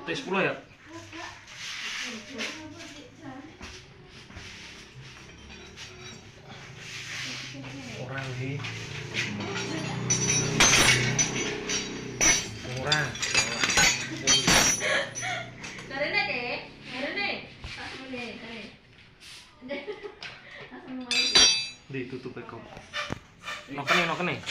T10 ya? Orang sih. Murah. Karena deh, langsung deh, langsung mulai. Ditutup kok. Nokene.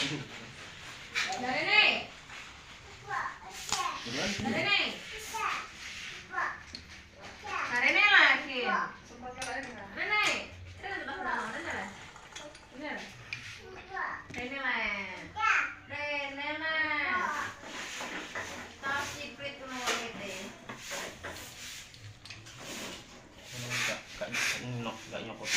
Karena lagi. Enggak nyokot.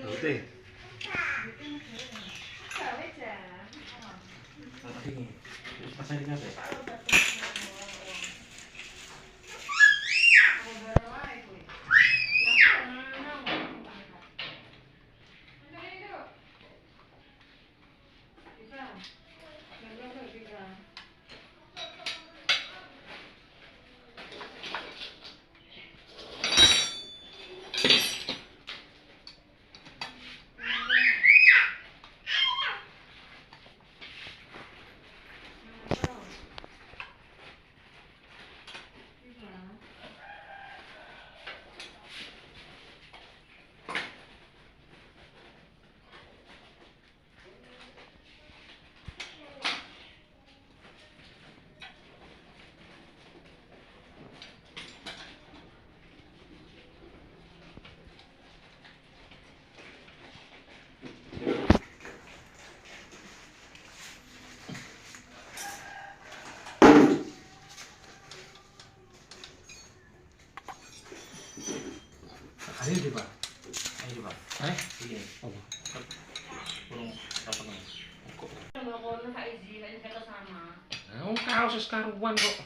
Oke. Pasarin apa ya? Ayo di Pak. Iya. Oh. Burung apa kan? Kok. Kalau nak izin, kan sama. Nah, kau sekaruan kok.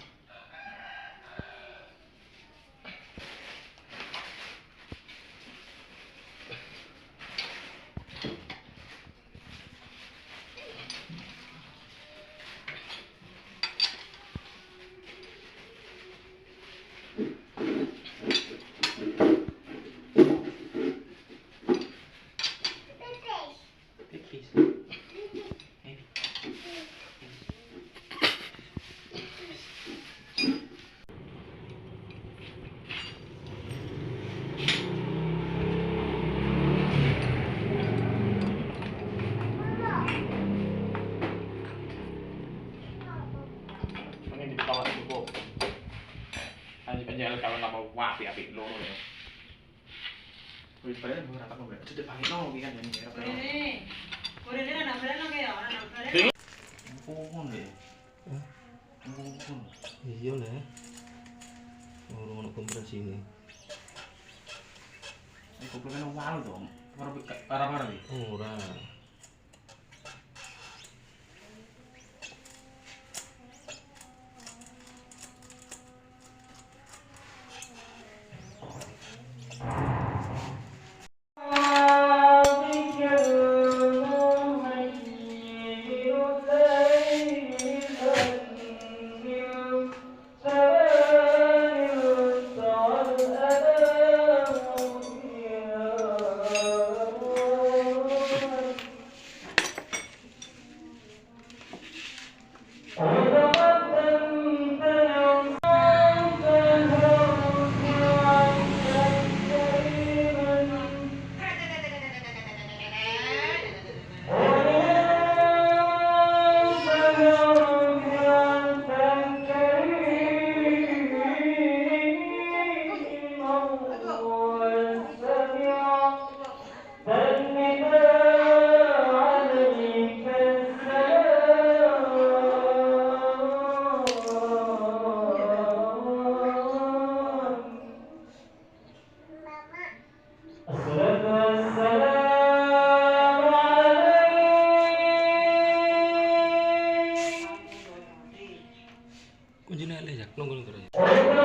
Anjal kalau nama api loro ya. Wis padahal ora tak ngombe. Cedek balik no iki kan yen kira. Ini anak berenang ya, anak berenang. Pohon deh. Pohon. Iya lah. Ono kompresi ini. Ini koplo kan wal dong. Parah-parah iki. Ora. Kuncinya le jak nongol terus.